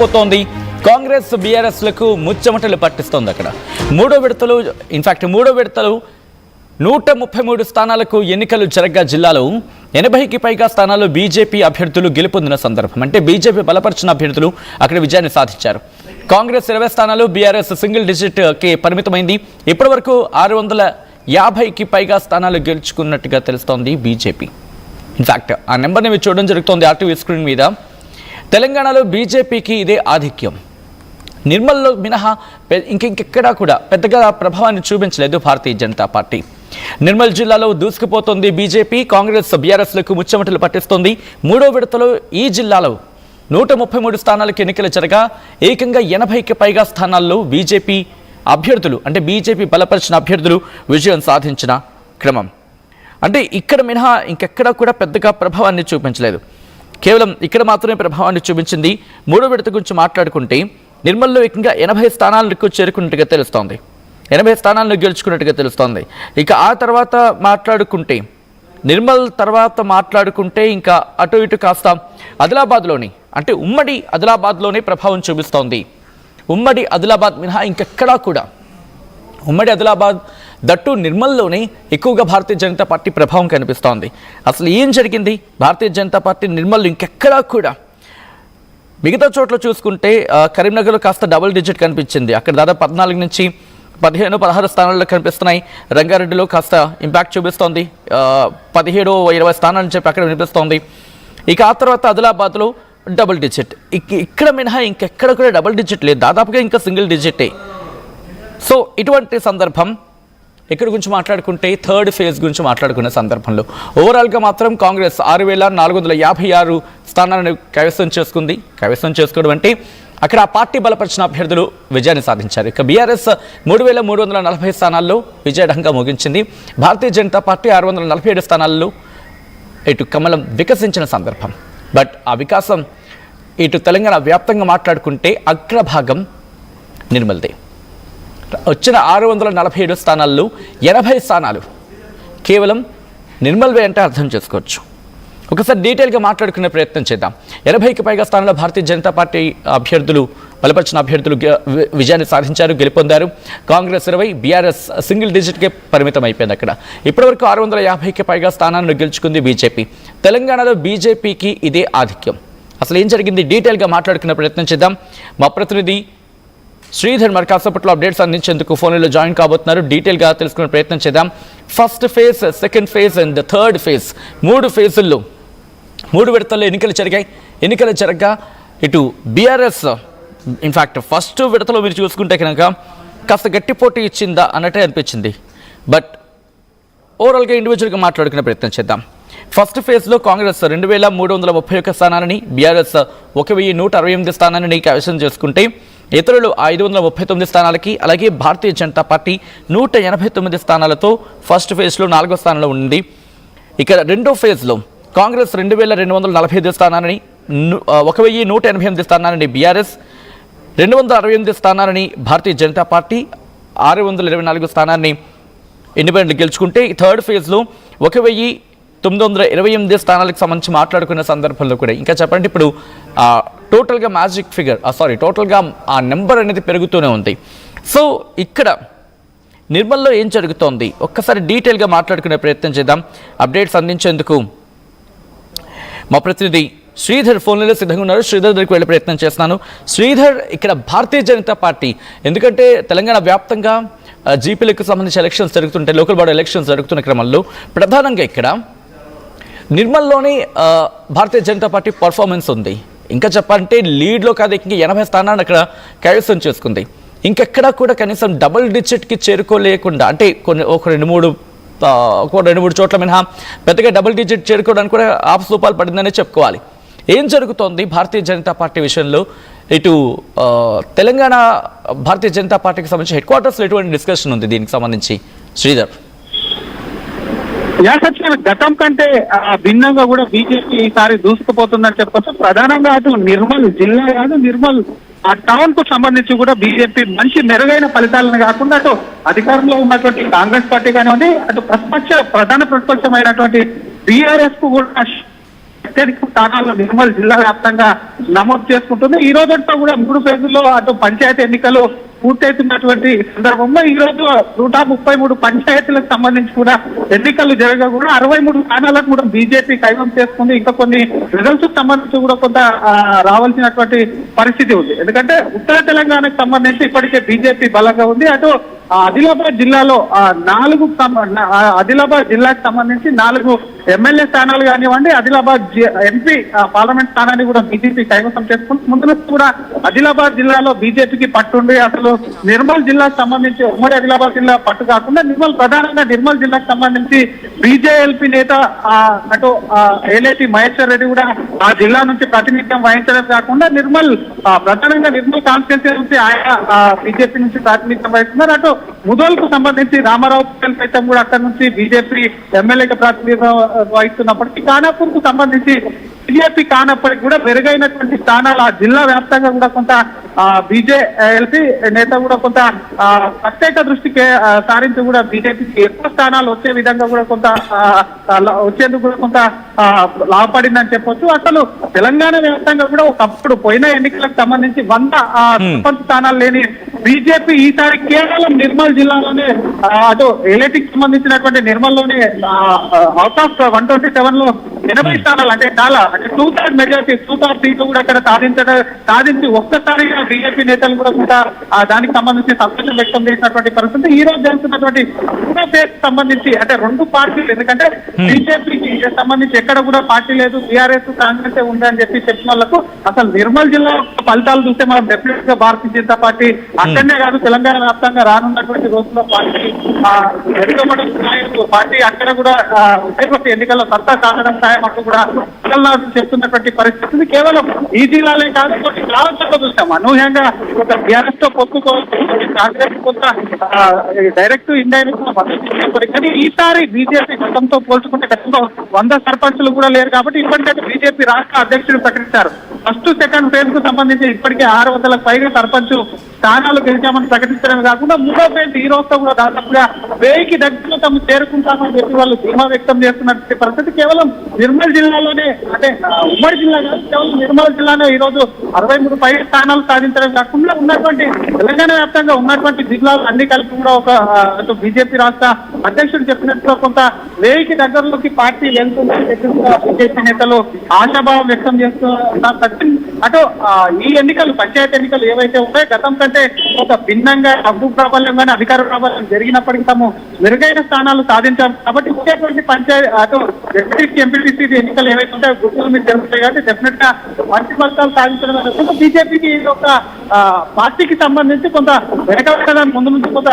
పోతోంది. కాంగ్రెస్ బీఆర్ఎస్లకు ముచ్చమటలు పట్టిస్తోంది. అక్కడ మూడో విడతలు 133 స్థానాలకు ఎన్నికలు జరగ్గా జిల్లాలో 80కి పైగా స్థానాల్లో బీజేపీ అభ్యర్థులు గెలుపొందిన సందర్భం. అంటే బీజేపీ బలపరిచిన అభ్యర్థులు అక్కడ విజయాన్ని సాధించారు. కాంగ్రెస్ 20 స్థానాలు, బీఆర్ఎస్ సింగిల్ డిజిట్కి పరిమితమైంది. ఇప్పటి వరకు 650కి పైగా స్థానాలు గెలుచుకున్నట్టుగా తెలుస్తోంది బీజేపీ. ఇన్ఫాక్ట్ ఆ నెంబర్ని మీరు చూడడం జరుగుతోంది ఆర్టీవీ స్క్రీన్ మీద. తెలంగాణలో బీజేపీకి ఇదే ఆధిక్యం. నిర్మల్లో మినహా ఇంకెక్కడా కూడా పెద్దగా ప్రభావాన్ని చూపించలేదు భారతీయ జనతా పార్టీ. నిర్మల్ జిల్లాలో దూసుకుపోతోంది బీజేపీ. కాంగ్రెస్ బీఆర్ఎస్లకు ముచ్చమటలు పట్టిస్తోంది. మూడో విడతలో ఈ జిల్లాలో 133 స్థానాలకు ఎన్నికలు జరగా ఏకంగా 80కి పైగా స్థానాల్లో బీజేపీ అభ్యర్థులు, అంటే బీజేపీ బలపరిచిన అభ్యర్థులు విజయం సాధించిన క్రమం. అంటే ఇక్కడ మినహా ఇంకెక్కడా కూడా పెద్దగా ప్రభావాన్ని చూపించలేదు. కేవలం ఇక్కడ మాత్రమే ప్రభావాన్ని చూపించింది. మూడో విడత గురించి మాట్లాడుకుంటే నిర్మల్లో ఏకంగా 80 స్థానాలకు చేరుకున్నట్టుగా తెలుస్తోంది. 80 స్థానాలను గెలుచుకున్నట్టుగా తెలుస్తోంది. ఇక ఆ తర్వాత మాట్లాడుకుంటే నిర్మల్ తర్వాత మాట్లాడుకుంటే ఇంకా అటు ఇటు కాస్త ఆదిలాబాద్లోని, అంటే ఉమ్మడి ఆదిలాబాద్లోనే ప్రభావం చూపిస్తోంది. ఉమ్మడి ఆదిలాబాద్ మినహా ఇంకెక్కడా కూడా, ఉమ్మడి ఆదిలాబాద్ దట్టు నిర్మల్లోనే ఎక్కువగా భారతీయ జనతా పార్టీ ప్రభావం కనిపిస్తోంది. అసలు ఏం జరిగింది? భారతీయ జనతా పార్టీ నిర్మల్ ఇంకెక్కడా కూడా, మిగతా చోట్ల చూసుకుంటే కరీంనగర్లో కాస్త డబుల్ డిజిట్ కనిపించింది. అక్కడ దాదాపు 14 నుంచి 15-16 స్థానాల్లో కనిపిస్తున్నాయి. రంగారెడ్డిలో కాస్త ఇంపాక్ట్ చూపిస్తోంది. 17-20 స్థానాలని చెప్పి అక్కడ వినిపిస్తోంది. ఇక ఆ తర్వాత ఆదిలాబాద్లో డబుల్ డిజిట్. ఇక్కడ మినహా ఇంకెక్కడ కూడా డబుల్ డిజిట్ లేదు, దాదాపుగా ఇంకా సింగిల్ డిజిటే. సో ఇటువంటి సందర్భం. ఇక్కడ గురించి మాట్లాడుకుంటే థర్డ్ ఫేజ్ గురించి మాట్లాడుకునే సందర్భంలో ఓవరాల్గా మాత్రం కాంగ్రెస్ 6,456 స్థానాలను కైవసం చేసుకుంది. కైవసం చేసుకోవడం అంటే అక్కడ ఆ పార్టీ బలపరిచిన అభ్యర్థులు విజయాన్ని సాధించారు. ఇక బీఆర్ఎస్ 3,340 స్థానాల్లో విజయఢంగా ముగించింది. భారతీయ జనతా పార్టీ 647 స్థానాల్లో ఇటు కమలం వికసించిన సందర్భం. బట్ ఆ వికాసం ఇటు తెలంగాణ వ్యాప్తంగా మాట్లాడుకుంటే అగ్రభాగం నిర్మల్దే. వచ్చిన 647 స్థానాల్లో 80 స్థానాలు కేవలం నిర్మల్వే అంటే అర్థం చేసుకోవచ్చు. ఒకసారి డీటెయిల్గా మాట్లాడుకునే ప్రయత్నం చేద్దాం. 80కి పైగా స్థానాల్లో భారతీయ జనతా పార్టీ అభ్యర్థులు, బలపరిచిన అభ్యర్థులు విజయాన్ని సాధించారు, గెలుపొందారు. కాంగ్రెస్ 20, బీఆర్ఎస్ సింగిల్ డిజిట్కే పరిమితం అయిపోయింది. అక్కడ ఇప్పటివరకు 650కి పైగా స్థానాలను గెలుచుకుంది బీజేపీ. తెలంగాణలో బీజేపీకి ఇదే ఆధిక్యం. అసలు ఏం జరిగింది డీటెయిల్గా మాట్లాడుకునే ప్రయత్నం చేద్దాం. మా ప్రతినిధి శ్రీధర్ మరి కాసేపట్లో అప్డేట్స్ అందించేందుకు ఫోన్లో జాయిన్ కాబోతున్నారు. డీటెయిల్గా తెలుసుకునే ప్రయత్నం చేద్దాం. First phase, second phase and third phase, 3 ఫేజుల్లో 3 విడతల్లో ఎన్నికలు జరిగాయి. ఎన్నికలు జరగగా ఇటు బీఆర్ఎస్ ఇన్ఫ్యాక్ట్ ఫస్ట్ విడతలో మీరు చూసుకుంటే కనుక కాస్త గట్టి పోటీ ఇచ్చిందా అన్నట్టే అనిపించింది. బట్ ఓవరాల్గా ఇండివిజువల్గా మాట్లాడుకునే ప్రయత్నం చేద్దాం. ఫస్ట్ ఫేజ్లో కాంగ్రెస్ 2,331 స్థానాలని, బీఆర్ఎస్ 1,168 స్థానాలని కైవసం చేసుకుంటే ఇతరులు 539 స్థానాలకి, అలాగే భారతీయ జనతా పార్టీ 189 స్థానాలతో ఫస్ట్ ఫేజ్లో 4వ స్థానంలో ఉంది. ఇక రెండో ఫేజ్లో కాంగ్రెస్ 2,245 స్థానాలని, 1,188 స్థానాలని బీఆర్ఎస్, 268 స్థానాలని భారతీయ జనతా పార్టీ, 624 స్థానాన్ని ఇండిపెండెంట్ గెలుచుకుంటే థర్డ్ ఫేజ్లో 1,928 స్థానాలకు సంబంధించి మాట్లాడుకునే సందర్భంలో కూడా ఇంకా చెప్పండి ఇప్పుడు టోటల్గా మ్యాజిక్ ఫిగర్ టోటల్గా ఆ నెంబర్ అనేది పెరుగుతూనే ఉంది. సో ఇక్కడ నిర్మల్లో ఏం జరుగుతోంది ఒక్కసారి డీటెయిల్గా మాట్లాడుకునే ప్రయత్నం చేద్దాం. అప్డేట్స్ అందించేందుకు మా ప్రతినిధి శ్రీధర్ ఫోన్లో సిద్ధంగా ఉన్నారు. శ్రీధర్ దగ్గరికి వెళ్ళే ప్రయత్నం చేస్తున్నాను. శ్రీధర్, ఇక్కడ భారతీయ జనతా పార్టీ, ఎందుకంటే తెలంగాణ వ్యాప్తంగా జీపీలకు సంబంధించి ఎలక్షన్స్ జరుగుతుంటాయి, లోకల్ బాడీ ఎలక్షన్స్ జరుగుతున్న క్రమంలో ప్రధానంగా ఇక్కడ నిర్మల్లోనే భారతీయ జనతా పార్టీ పర్ఫార్మెన్స్ ఉంది. ఇంకా చెప్పాలంటే లీడ్లో కాదు, ఇంకా 80 స్థానాలను అక్కడ కైవసం చేసుకుంది. ఇంకెక్కడా కూడా కనీసం డబుల్ డిజిట్కి చేరుకోలేకుండా, అంటే ఒక రెండు మూడు చోట్ల మినహా పెద్దగా డబుల్ డిజిట్ చేరుకోవడానికి కూడా ఆపసూపాలు పడిందనే చెప్పుకోవాలి. ఏం జరుగుతోంది భారతీయ జనతా పార్టీ విషయంలో? ఇటు తెలంగాణ భారతీయ జనతా పార్టీకి సంబంధించి హెడ్ క్వార్టర్స్లో ఎటువంటి డిస్కషన్ ఉంది దీనికి సంబంధించి శ్రీధర్? గతం కంటే భిన్నంగా కూడా బీజేపీ ఈసారి దూసుకుపోతుందని చెప్పొచ్చు. ప్రధానంగా అటు నిర్మల్ జిల్లా కాదు, నిర్మల్ ఆ టౌన్ కు సంబంధించి కూడా బీజేపీ మంచి మెరుగైన ఫలితాలను కాకుండా అటు అధికారంలో ఉన్నటువంటి కాంగ్రెస్ పార్టీ కానివ్వండి, అటు ప్రధాన ప్రతిపక్షమైనటువంటి బీఆర్ఎస్ కు కూడా అత్యధిక స్థానాల్లో నిర్మల్ జిల్లా వ్యాప్తంగా నమోదు చేసుకుంటుంది. ఈ రోజంతా కూడా 3 ఫేజుల్లో అటు పంచాయతీ ఎన్నికలు పూర్తవుతున్నటువంటి సందర్భంలో ఈ రోజు 133 పంచాయతీలకు సంబంధించి కూడా ఎన్నికలు జరగగా కూడా 63 స్థానాలకు కూడా బీజేపీ కైవసం చేసుకుంది. ఇంకా కొన్ని రిజల్ట్స్ సంబంధించి కూడా కొంత రావాల్సినటువంటి పరిస్థితి ఉంది. ఎందుకంటే ఉత్తర తెలంగాణకు సంబంధించి ఇప్పటికే బీజేపీ బలంగా ఉంది. అటు ఆదిలాబాద్ జిల్లాలో ఆదిలాబాద్ జిల్లాకు సంబంధించి 4 ఎమ్మెల్యే స్థానాలు కానివ్వండి, ఆదిలాబాద్ ఎంపీ పార్లమెంట్ స్థానాన్ని కూడా బీజేపీ కైవసం చేసుకుంది. ముందు నుంచి కూడా ఆదిలాబాద్ జిల్లాలో బీజేపీకి పట్టుండి అసలు నిర్మల్ జిల్లాకు సంబంధించి ఉమ్మడి ఆదిలాబాద్ జిల్లా పట్టు కాకుండా ప్రధానంగా నిర్మల్ జిల్లాకు సంబంధించి బీజేఎల్పీ నేత అటు ఏలేటి మహేశ్వర్ రెడ్డి కూడా ఆ జిల్లా నుంచి ప్రాతినిధ్యం వహించడం కాకుండా ప్రధానంగా నిర్మల్ కాన్స్టిట్యూన్సీ నుంచి ఆయన బీజేపీ నుంచి ప్రాతినిధ్యం వహిస్తున్నారు. అటు ముదోల్కు సంబంధించి రామారావు సైతం కూడా అక్కడి నుంచి బీజేపీ ఎమ్మెల్యేగా ప్రాతినిధ్యం వహిస్తున్నప్పటికీ ఖానాపూర్ కు సంబంధించి బీజేపీ కానప్పటికీ కూడా మెరుగైనటువంటి స్థానాలు ఆ జిల్లా వ్యాప్తంగా కూడా కొంత బీజేఎల్పీ నేత కూడా కొంత ప్రత్యేక దృష్టికి సారించి కూడా బీజేపీకి ఎక్కువ స్థానాలు వచ్చే విధంగా కూడా కొంత వచ్చేందుకు కూడా కొంత లాభపడిందని చెప్పొచ్చు. అసలు తెలంగాణ వ్యాప్తంగా కూడా ఒకప్పుడు పోయిన ఎన్నికలకు సంబంధించి 100 సర్పంచ్ స్థానాలు లేని బీజేపీ ఈసారి కేవలం నిర్మల్ జిల్లాలోనే అటు ఎలక్ట్రిక్ సంబంధించినటువంటి నిర్మల్లోనే అవుట్ ఆఫ్ 127 లో 80 స్థానాలు అంటే చాలా 2/3 మెజార్టీ 2/3 సీట్లు కూడా అక్కడ సాధించి ఒక్కసారిగా బీజేపీ నేతలు కూడా కొంత దానికి సంబంధించి సంతోషం వ్యక్తం చేసినటువంటి పరిస్థితి. ఈ రోజు జరుగుతున్నటువంటి సంబంధించి అంటే 2 పార్టీలు, ఎందుకంటే బీజేపీకి సంబంధించి ఎక్కడ కూడా పార్టీ లేదు, టీఆర్ఎస్ కాంగ్రెస్ ఉందని చెప్పి చెప్పిన వాళ్ళకు అసలు నిర్మల్ జిల్లా ఫలితాలు చూస్తే మనం డెఫినెట్ గా భారతీయ జనతా పార్టీ అక్కడనే కాదు తెలంగాణ వ్యాప్తంగా రానున్నటువంటి రోజుల్లో పార్టీ అక్కడ కూడా ఎన్నికల్లో సత్తా సాధనం సాయం అంటూ కూడా చెప్తున్నటువంటి పరిస్థితి కేవలం ఈ జిల్లాలే కాదు కొన్ని రాష్ట్రాల్లో చూస్తాం. అనూహ్యంగా ఒక టీఆర్ఎస్ తో పొత్తుకోవచ్చు, కాంగ్రెస్ కొంత డైరెక్ట్ ఇండైరెక్ట్ మద్దతు, కానీ ఈసారి బీజేపీ గతంతో పోల్చుకుంటే గతంలో 100 సర్పంచులు కూడా లేరు కాబట్టి ఇప్పటికైతే బీజేపీ రాష్ట్ర అధ్యక్షుడు ప్రకటించారు. ఫస్ట్ సెకండ్ ఫేజ్ కు సంబంధించి ఇప్పటికే 600లకు పైగా సర్పంచ్ స్థానాలు గెలిచామని ప్రకటించడమే కాకుండా 3వ ఫేజ్ ఈ రోజుతో కూడా దాదాపుగా 1000కి దగ్గరలో తాము చేరుకుంటామని చెప్పి వాళ్ళు ధీమా వ్యక్తం చేస్తున్నటువంటి పరిస్థితి. కేవలం నిర్మల్ జిల్లాలోనే అంటే ఉమ్మడి జిల్లా కాదు, కేవలం నిర్మల్ జిల్లాలో ఈ రోజు 63 పైగా స్థానాలు సాధించడం కాకుండా ఉన్నటువంటి తెలంగాణ వ్యాప్తంగా ఉన్నటువంటి జిల్లాలు అన్ని కలిపి కూడా ఒక అటు బీజేపీ రాష్ట్ర అధ్యక్షుడు చెప్పినట్టుగా కొంత 1000కి దగ్గరలోకి పార్టీ వెళ్తుందని చెప్పి బీజేపీ నేతలు ఆశాభావం వ్యక్తం చేస్తున్నారు. అటు ఈ ఎన్నికలు పంచాయతీ ఎన్నికలు ఏవైతే ఉన్నాయో గతం కంటే ఒక భిన్నంగా డబ్బు ప్రాబల్యం కానీ అధికార ప్రాబల్యం జరిగినప్పటికీ తాము మెరుగైన స్థానాలు సాధించాం కాబట్టి వచ్చేటువంటి పంచాయతీ అటు డిప్యూటీ ఎంపీటీసీ ఎన్నికలు ఏవైతే ఉంటాయో గుర్తులు మీరు జరుగుతాయి కాబట్టి డెఫినెట్ గా మంచి ఫలితాలు సాధించడం కొంత బీజేపీకి ఒక పార్టీకి సంబంధించి కొంత వెనకబడడానికి ముందు నుంచి కొంత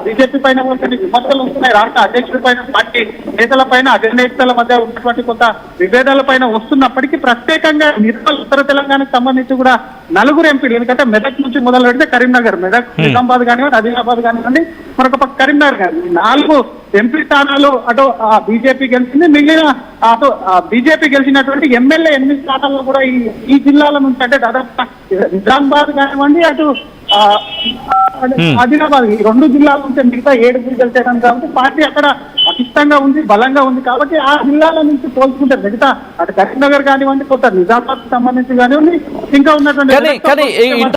బీజేపీ పైన కొన్ని విమర్శలు వస్తున్నాయి. రాష్ట్ర అధ్యక్షుడి పైన, పార్టీ నేతల పైన, అగ్రనేతల మధ్య ఉన్నటువంటి కొంత విభేదాల పైన వస్తున్నప్పటికీ ప్రత్యేకంగా నిర్మల్ ఉత్తర తెలంగాణకు సంబంధించి కూడా 4 ఎంపీలు, ఎందుకంటే మెదక్ నుంచి మొదలు పెడితే కరీంనగర్, మెదక్, నిజామాబాద్ కానివ్వండి, ఆదిలాబాద్ కానివ్వండి, మరొక పక్క కరీంనగర్ కానీ 4 ఎంపీ స్థానాలు అటు బీజేపీ గెలిచింది. మిగిలిన అటు బీజేపీ గెలిచినటువంటి ఎమ్మెల్యే 8 స్థానాల్లో కూడా ఈ జిల్లాల నుంచి అంటే దాదాపు నిజామాబాద్ కానివ్వండి, అటు ఆదిలాబాద్ ఈ 2 జిల్లాల నుంచి మిగతా 7 గెలిచేయడం కాబట్టి పార్టీ అక్కడ పటిష్టంగా ఉంది, బలంగా ఉంది. కాబట్టి ఆ జిల్లాల నుంచి పోల్చుకుంటే మిగతా అటు కరీంనగర్ కానివ్వండి, కొంత నిజామాబాద్ సంబంధించి కానివ్వండి, ఇంకా ఉన్నటువంటి